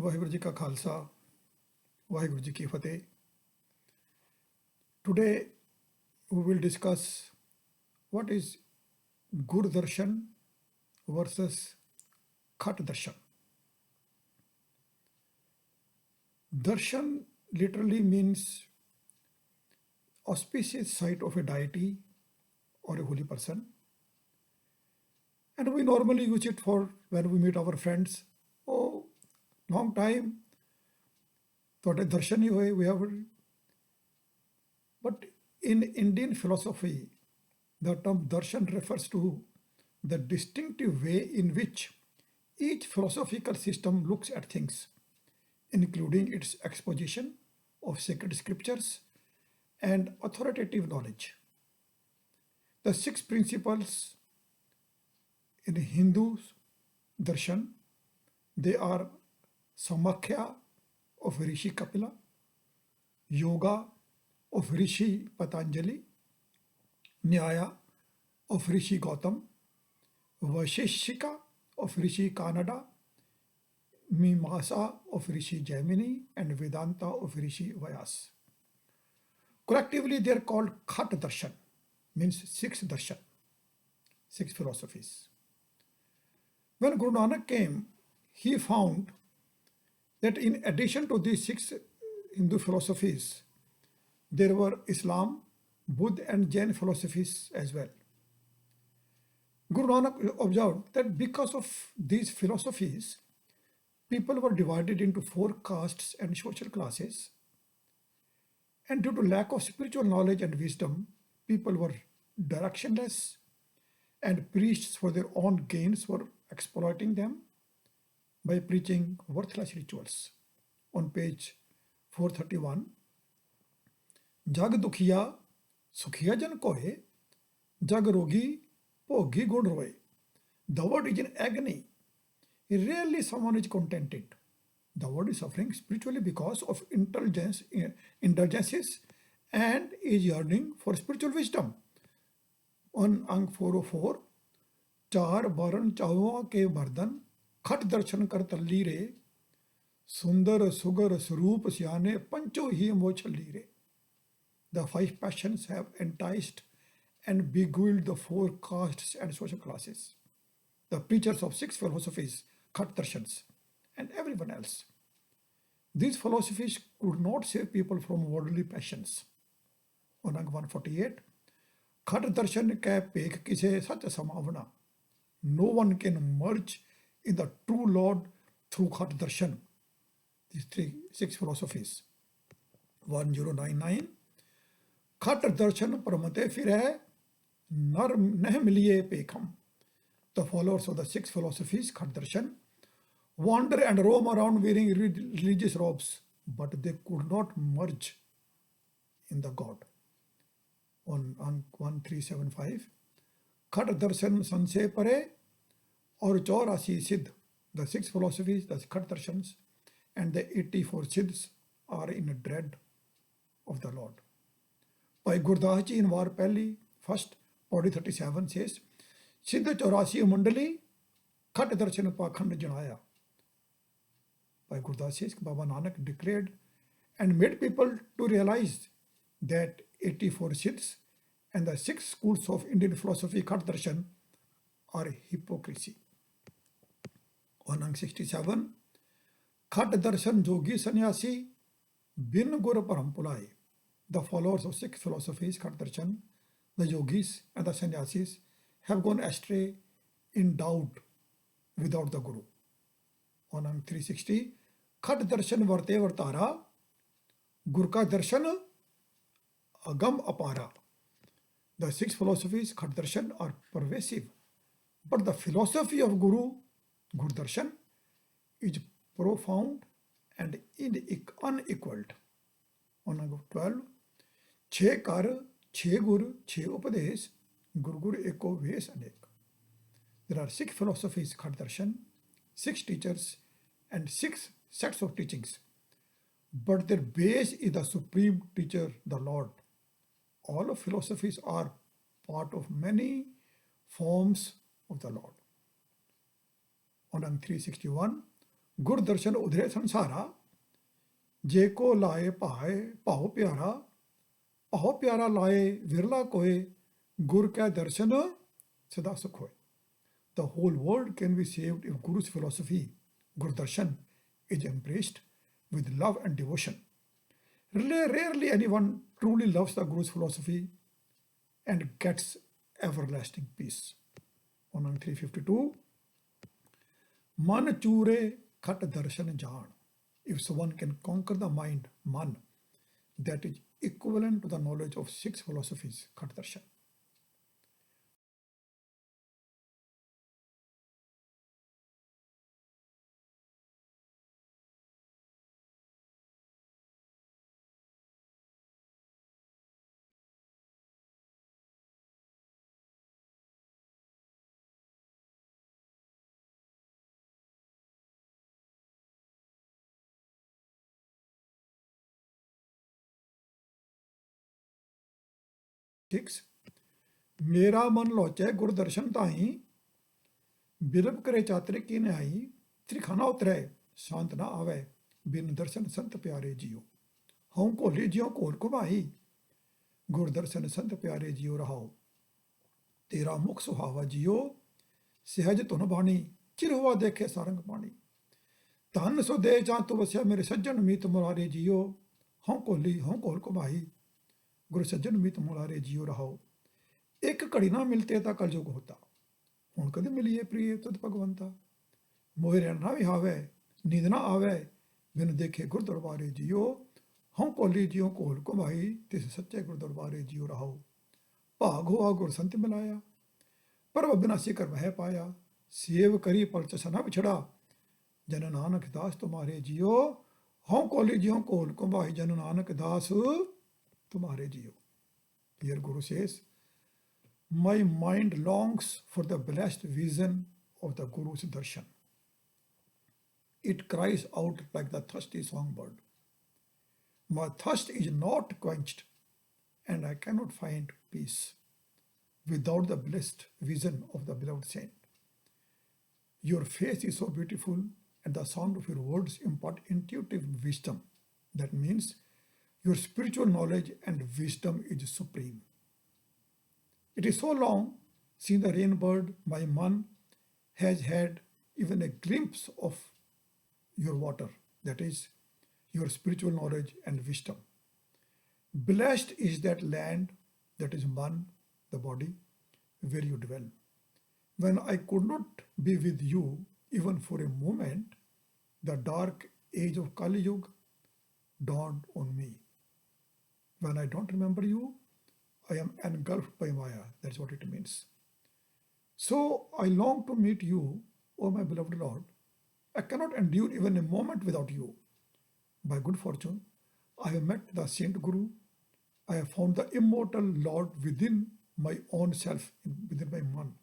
ਵਾਹਿਗੁਰੂ ਜੀ ਕਾ ਖਾਲਸਾ ਵਾਹਿਗੁਰੂ ਜੀ ਕੀ ਫਤਿਹ Today we will discuss what is Gur Darshan versus Khat Darshan. Darshan literally means auspicious sight of a deity or a holy person, and we normally use it for when we meet our friends. Oh, long time ਤੁਹਾਡੇ ਦਰਸ਼ਨ ਹੀ ਹੋਏ, we have. But in Indian philosophy, the term darshan refers to the distinctive way in which each philosophical system looks at things, including its exposition of sacred scriptures and authoritative knowledge. The six principles in Hindu darshan, they are Samakhya of Rishi Kapila, Yoga of Rishi Patanjali, Nyaya of Rishi Gautam, Vaisheshika of Rishi Kanada, Mimasa of Rishi Jaimini, and Vedanta of Rishi Vyas. Collectively, they are called Khat Darshan, means six darshan, six philosophies. When Guru Nanak came, he found that in addition to these six Hindu philosophies, there were Islam, Buddha, and Jain philosophies as well. Guru Nanak observed that because of these philosophies, people were divided into four castes and social classes, and due to lack of spiritual knowledge and wisdom, people were directionless, and priests for their own gains were exploiting them by preaching worthless rituals. On page 431, जग दुखिया सुखिया जन कोहे, जग रोगी भोगी गुण रोए. The world is in agony. Rarely someone is contented. The world is suffering spiritually because of indulgences and is yearning for spiritual wisdom. On Ang 404, चार बरन चाहुआ के बर्दन खट दर्शन कर तल्ली रे, सुंदर सुगर स्वरूप सियाने पंचो ही मोछल्ली रे. The five passions have enticed and beguiled the four castes and social classes, the preachers of six philosophies, Khat Darshans, and everyone else. These philosophies could not save people from worldly passions. On Ang 148, Khat Darshan ka pek kise sach samavna. No one can merge in the true Lord through Khat Darshan. These six philosophies. 1099, खट दर्शन परमते फिर है नर नह मिलिए पेखम. The followers of the six philosophies, Khat Darshan, wander and roam around wearing religious robes, but they could not merge in the God. On 1375, Khat Darshan sanse pare और 84 सिद्ध. The six philosophies, the Khat Darshans, and the 84 siddhs are in dread of the Lord. By Gurdas Ji in War Pehli, first, body 37 says, Siddh 84 Mandali, Khat Darshan Pakhand Janaya. By Gurdas says, Baba Nanak declared and made people to realize that 84 siddhs and the six schools of Indian philosophy, Khat Darshan, are hypocrisy. On Ang 67, Khat Darshan Jogi Sannyasi, Bin Gur Param Pulai. The followers of six philosophies, Khat Darshan, the yogis and the sannyasis, have gone astray in doubt without the Guru. On Ang 360, Khat Darshan Varte Vartara, Gur Ka Darshan Agam Apara. The six philosophies, Khat Darshan, are pervasive, but the philosophy of Guru Darshan, is profound and unequaled. On Ang 12, छे कर छे गुर छे उपदेश गुरु गुरु एको वेश अनेक. There are six philosophies, Khat Darshan, six teachers, and six sets of teachings, but their base is the supreme teacher, the Lord. All of philosophies are part of many forms of the Lord. On Ang 361, गुर दर्शन उधरे संसारा, जे को लाए पाए भाव प्यारा, भाव प्यारा लाए विरला कोय, गुर का दर्शन सदा सुख होए. The whole world can be saved if Guru's philosophy, Guru Darshan, is embraced with love and devotion. Rarely anyone truly loves the Guru's philosophy and gets everlasting peace. On 352, Man chure khat darshan jaan. If someone can conquer the mind, man, that is equivalent to the knowledge of 6 philosophies, khat darshan. Six, मेरा मन लोचे गुर दर्शन ताही, बिरब करे चातरे की न्याई, त्रिखाना उतरे शांत ना आवे, बिन दर्शन संत प्यारे जियो. हूँ कोली जियो कोल कुमाई, गुर दर्शन संत प्यारे जियो रहाओ. तेरा मुख सुहावा जियो, सहज धुन बाणी, चिर हुआ देखे सारंग पानी. धन सो दे जा तु वस्या मेरे सज्जन मीत मुरारे जियो, हूँ कोल कुमाई, गुर सज्जन मीत मुरारे जियो रहाओ. एक घड़ी ना मिलते ता कलयुग होता, हुण कदे मिलिए प्रिय तुद भगवंता. मोहे रैन ना विहावे, नींद ना आवे, बिन देखे गुर दरबारे जियो, हूँ कोली जियो कोल कुमाई, तिस सच्चे गुर दरबारे जियो रहाओ. भाग हुआ गुर संत मिलाया, पर बिनासी कर वह पाया. सेव करी पलचस न बिछड़ा, जन नानक दास तुम्हारे जियो, हूँ कोली जियो कोल कुमाई, जन नानक दास तुम्हारे जियो. Here Guru says, my mind longs for the blessed vision of the Guru's darshan. It cries out like the thirsty songbird. My thirst is not quenched, and I cannot find peace without the blessed vision of the beloved saint. Your face is so beautiful, and the sound of your words impart intuitive wisdom. That means your spiritual knowledge and wisdom is supreme. It is so long since the rainbird, my man, has had even a glimpse of your water, that is, your spiritual knowledge and wisdom. Blessed is that land, that is man, the body, where you dwell. When I could not be with you even for a moment, the dark age of Kali Yuga dawned on me. When I don't remember you, I am engulfed by Maya. That's what it means. So I long to meet you, O my beloved Lord. I cannot endure even a moment without you. By good fortune, I have met the Saint Guru. I have found the immortal Lord within my own self, within my man.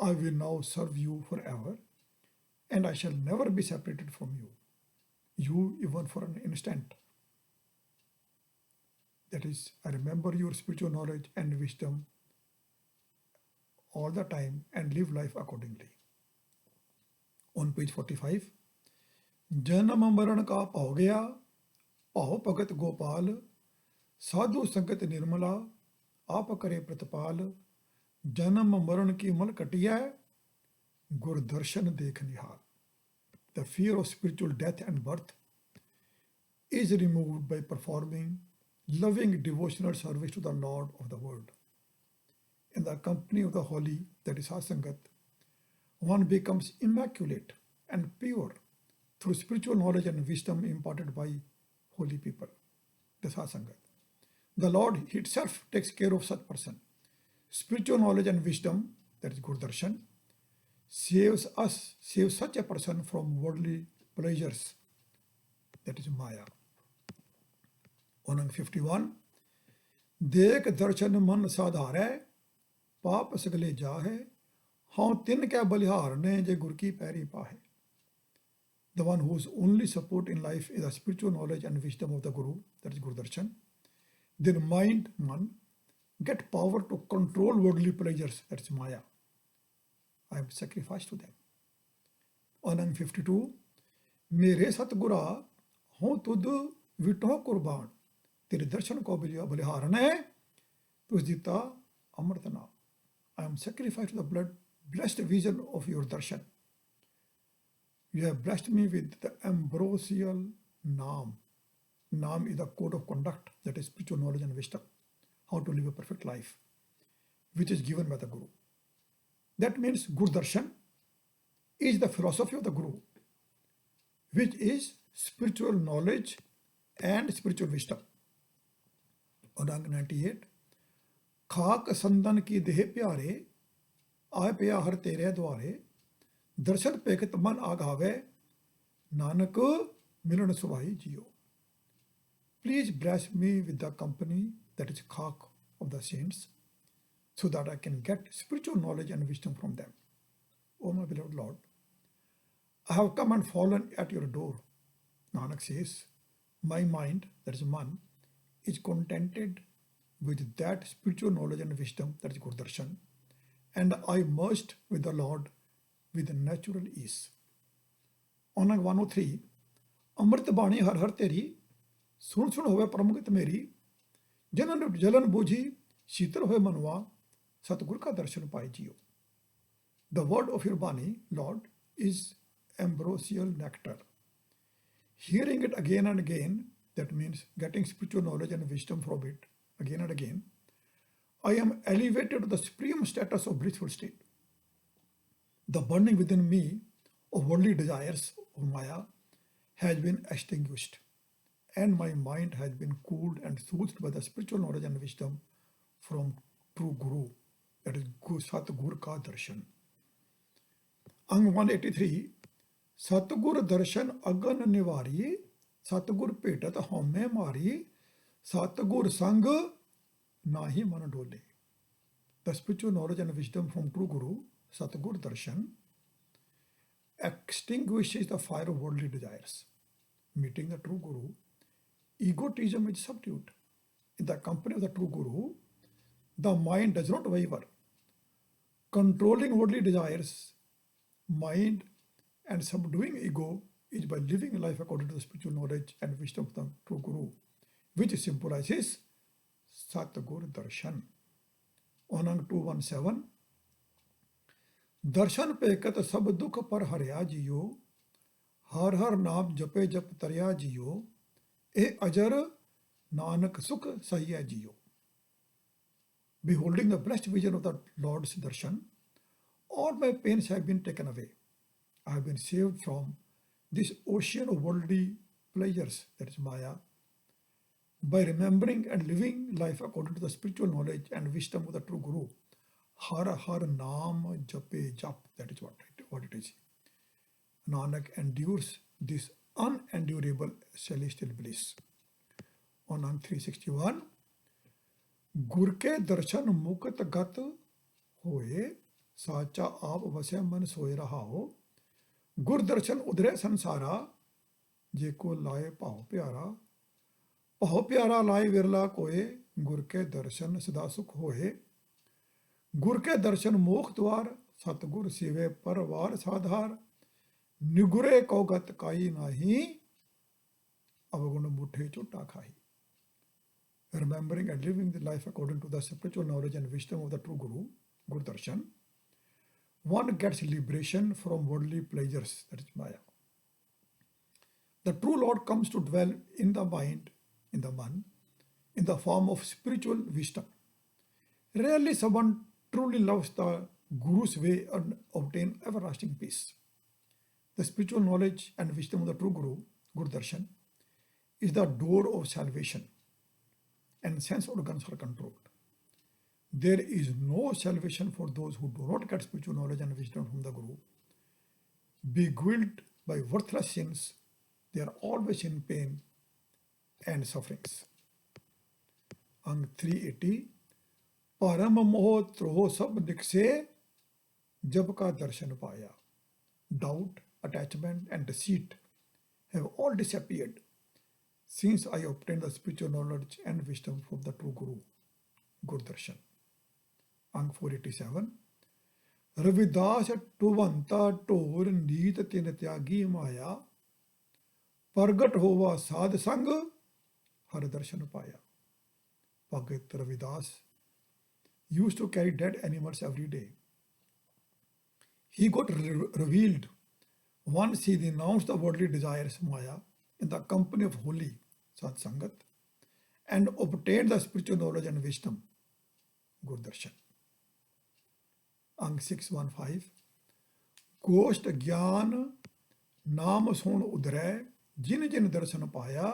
I will now serve you forever, and I shall never be separated from you. You even for an instant. That is, I remember your spiritual knowledge and wisdom all the time and live life accordingly. On page 45, जन्म मरण का पाव गया, पाव भगत गोपाल, साधु संगत निर्मला, आप करे प्रतिपाल. जन्म मरण की मल कटिया, गुर दर्शन देख निहाल. The fear of spiritual death and birth is removed by performing loving devotional service to the Lord of the world. In the company of the holy, that is Sasangat, one becomes immaculate and pure through spiritual knowledge and wisdom imparted by holy people, the Sasangat. The Lord Himself takes care of such person. Spiritual knowledge and wisdom, that is Guru Darshan, saves such a person from worldly pleasures, that is Maya. On 51, देख दर्शन मन साधारै, पाप सगले जाहे, हाँ तिन कै बलिहार ने जे गुर की पैरी पाहे. The one whose only support in life is the spiritual knowledge and wisdom of the Guru, that is Guru Darshan. Their mind, man, get power to control worldly pleasures, that's Maya. I am sacrificed to them. On अंग 52, मेरे सतगुरा हूँ तुद विटो कुर्बान, तेरे दर्शन को बलिहारन है, तुझ दिता अमृत नाम. I am sacrificed the blood, blessed vision of your darshan. You have blessed me with the ambrosial Naam. Naam is the code of conduct, that is spiritual knowledge and wisdom, how to live a perfect life, which is given by the Guru. That means Guru Darshan is the philosophy of the Guru, which is spiritual knowledge and spiritual wisdom. On Ang 98, खाक संदन की देह प्यारे, आए पिया हर तेरे द्वारे, दर्शन पेखत मन आगावे, नानक मिलन सुभाई जियो. Please bless me with the company that is khak of the saints, so that I can get spiritual knowledge and wisdom from them. O my beloved Lord, I have come and fallen at your door. Nanak says, my mind, that is man, is contented with that spiritual knowledge and wisdom, that is Guru Darshan, and I merged with the Lord with natural ease. On 103, Amrit Bani har har teri, सुन सुन होवे परमगत मेरी, जनन जलन बूझी शीतल होए मनवा, सतगुरु का दर्शन पाए जियो. The word of your Bani, Lord, is ambrosial nectar. Hearing it again and again, that means getting spiritual knowledge and wisdom from it again and again, I am elevated to the supreme status of blissful state. The burning within me of worldly desires of Maya has been extinguished, and my mind has been cooled and soothed by the spiritual knowledge and wisdom from true Guru, that is Satgur ka darshan. Ang 183, Satgur darshan agan nivari, Satgur petat home mari, Satgur sang nahi man dole. The spiritual knowledge and wisdom from true Guru, Satgur darshan, extinguishes the fire of worldly desires. Meeting the true Guru, egotism is subdued. In the company of the true Guru, the mind does not waver. Controlling worldly desires, mind, and subduing ego is by living life according to the spiritual knowledge and wisdom of the true Guru, which symbolizes Satgur Darshan. On 217, दर्शन पेकत सब दुख पर हरिया जियो, हर हर नाम जपे जप तरिया जियो, ए अजर नानक सुख सहिया जियो. Beholding the blessed vision of the Lord's darshan, all my pains have been taken away. I have been saved from this ocean of worldly pleasures, that is Maya, by remembering and living life according to the spiritual knowledge and wisdom of the true Guru. Har har naam jape jap, that is what it is. Nanak endures this unendurable celestial bliss. On 361, गुर के दर्शन मुकत गत होए, साचा आप वसे मन सोए रहा हो, गुर दर्शन उधरे संसारा, जे को लाए पाओ प्यारा लाए विरला कोए, गुर के दर्शन सदा सुख होए. गुर के दर्शन मोख द्वार, सतगुर सिवे परवार साधार, निगुरे को गत काई नाही, अवगुण मुठे चोटा खाई. Remembering and living the life according to the spiritual knowledge and wisdom of the true Guru, Guru Darshan, one gets liberation from worldly pleasures, that is Maya. The true Lord comes to dwell in the mind, in the man, in the form of spiritual wisdom. Rarely someone truly loves the Guru's way and obtain everlasting peace. The spiritual knowledge and wisdom of the true Guru, Guru Darshan, is the door of salvation, and sense organs are controlled. There is no salvation for those who do not get spiritual knowledge and wisdom from the Guru. Beguiled by worthless sins, they are always in pain and sufferings. Ang 380, Param moh troh sab nikse, jab ka darshan paya. Doubt, attachment, and deceit have all disappeared since I obtained the spiritual knowledge and wisdom from the true Guru, Guru Darshan. Ang 487, Ravidas टुवंता ढोर नीत तिन त्यागी माया, प्रगट होवा साध संग हर दर्शन पाया. Bhagavad Ravidas used to carry dead animals every day. He got revealed once he renounced the worldly desires Maya in the company of holy Sat Sangat and obtained the spiritual knowledge and wisdom Guru Darshan. अंग 615 गोष्ठ ज्ञान नाम सुन उधरै जिन जिन दर्शन पाया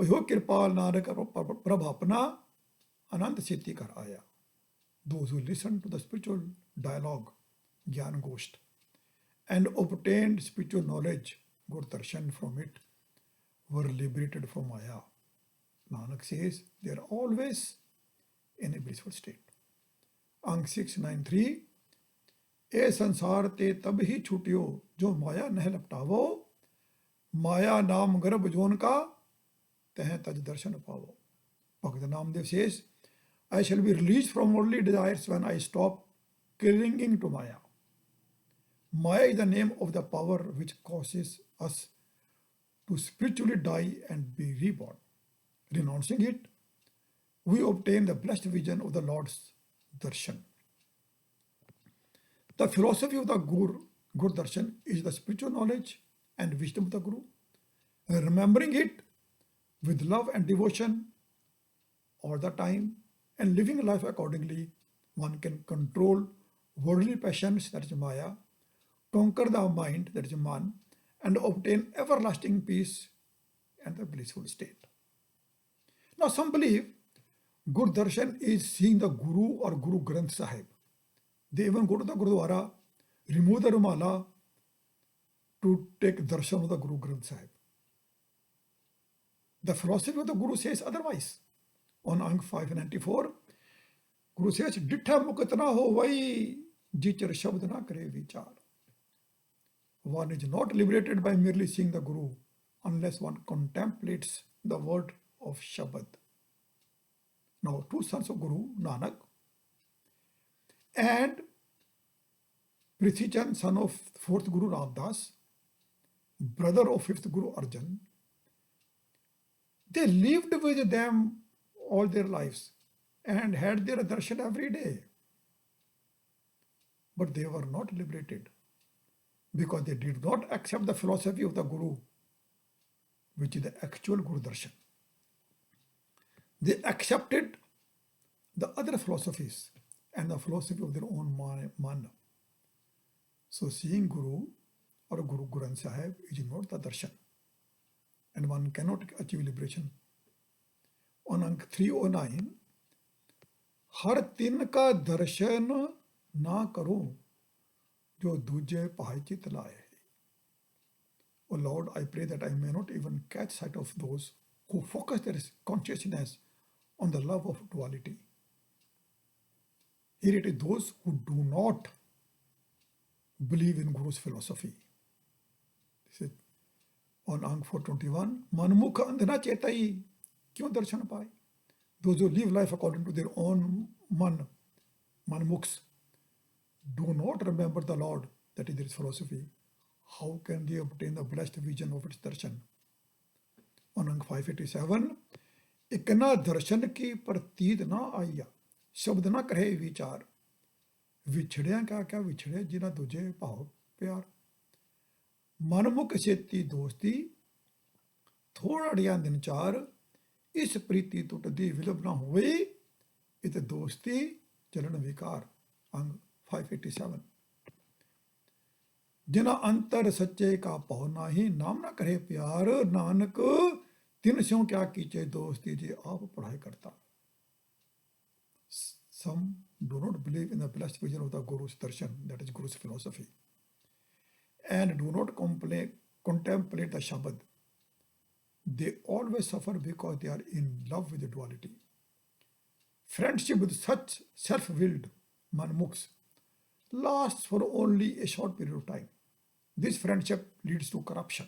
भयो कृपाल नानक प्रभ अपना अनंत सिद्धि कर आया. Those who listened to the spiritual dialogue Gyan Gosht and obtained spiritual knowledge Gur Darshan from it were liberated from Maya. Nanak says they are always in a blissful state. अंग 693 ए संसार ते तब ही छूटियो जो माया नह लपटावो, माया नाम गर्भ जोन का तह तज दर्शन पावो. Bhagavad Namdev says, I shall be released from worldly desires when I stop clinging to Maya. Maya is the name of the power which causes us to spiritually die and be reborn. Renouncing it, we obtain the blessed vision of the Lord's darshan. The philosophy of the Guru Darshan is the spiritual knowledge and wisdom of the Guru. Remembering it with love and devotion all the time and living life accordingly, one can control worldly passions, that is Maya, conquer the mind, that is Man, and obtain everlasting peace and the blissful state. Now some believe Guru Darshan is seeing the Guru or Guru Granth Sahib. They even go to the Gurudwara, remove the Rumala to take darshan of the Guru Granth Sahib. The philosophy of the Guru says otherwise. On Ang 594, Guru says, Dittha mukat na ho vai, jichar shabd na kare vichar. One is not liberated by merely seeing the Guru unless one contemplates the word of Shabad. Now, two sons of Guru, Nanak, and Prithi Chand, son of fourth Guru Ramdas, brother of fifth Guru Arjan, they lived with them all their lives and had their darshan every day. But they were not liberated because they did not accept the philosophy of the Guru, which is the actual Guru darshan. They accepted the other philosophies and the philosophy of their own man. So seeing Guru or Guru Granth Sahib is not the darshan, and one cannot achieve liberation. On Ank 309, हर तिन का दर्शन ना करो जो दूजे पाए चित लाए. Oh Lord, I pray that I may not even catch sight of those who focus their consciousness on the love of duality. Here it is those who do not believe in Guru's philosophy. This is on Ang 421, मनमुख अंधना चेताई क्यों दर्शन पाए. Those who live life according to their own manmukhs, do not remember the Lord, that is their philosophy. How can they obtain the blessed vision of its darshan? On Ang 587, इकना दर्शन की प्रतीत ना आया, शब्द ना करे विचार. विछड़िया क्या क्या विछड़े जिना दूजे भाव प्यार. मनमुख सेती दोस्ती थोड़ा डिया दिन चार, इस प्रीति टुटदी विलप ना हुए, इत दोस्ती चलन विकार. अंग 587, जिना अंतर सच्चे का पाव नाही, नाम ना करे प्यार. नानक तिन स्यों क्या कीचे दोस्ती जे आप पढ़ाई करता. Some do not believe in the blessed vision of the Guru's darshan, that is Guru's philosophy, and do not contemplate the Shabad. They always suffer because they are in love with the duality. Friendship with such self-willed manmukhs lasts for only a short period of time. This friendship leads to corruption.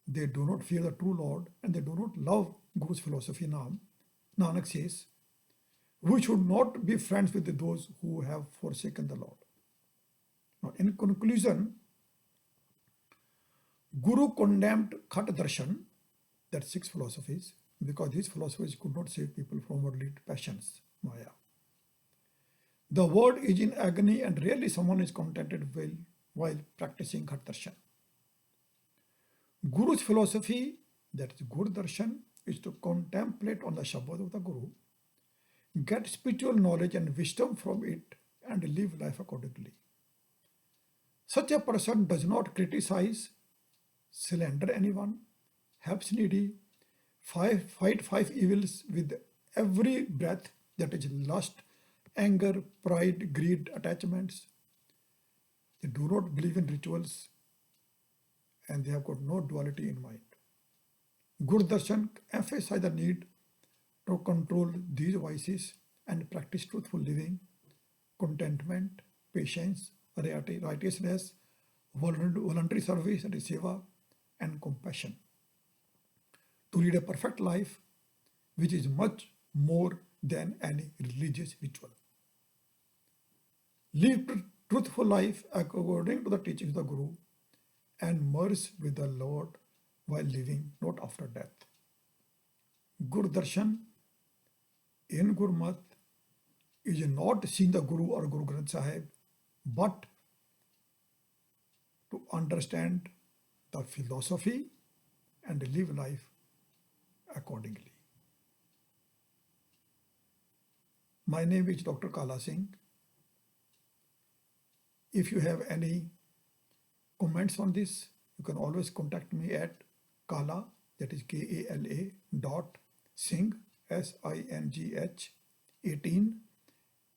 They do not fear the true Lord and they do not love Guru's philosophy. Nanak says, We should not be friends with those who have forsaken the Lord. Now, in conclusion, Guru condemned Khat Darshan, that 6 philosophies, because these philosophies could not save people from worldly passions, Maya. The world is in agony and rarely someone is contented while practicing Khat Darshan. Guru's philosophy, that is Guru Darshan, is to contemplate on the Shabad of the Guru, get spiritual knowledge and wisdom from it, and live life accordingly. Such a person does not criticize, slander anyone, helps needy, fight 5 evils with every breath, that is lust, anger, pride, greed, attachments. They do not believe in rituals and they have got no duality in mind. Guru Darshan emphasizes the need to control these vices and practice truthful living, contentment, patience, righteousness, voluntary service and seva, and compassion. To lead a perfect life, which is much more than any religious ritual. Live truthful life according to the teachings of the Guru and merge with the Lord while living, not after death. Guru Darshan in Gurmat is not seeing the Guru or Guru Granth Sahib, but to understand the philosophy and live life accordingly. My name is Dr. Kala Singh. If you have any comments on this, you can always contact me at Kala, that is KALA Singh, SINGH 18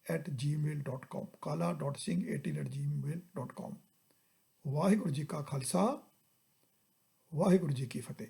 at gmail.com. kala.singh18 at gmail.com. Waheguru ji का खालसा, वाहिगुरु जी की फतेह.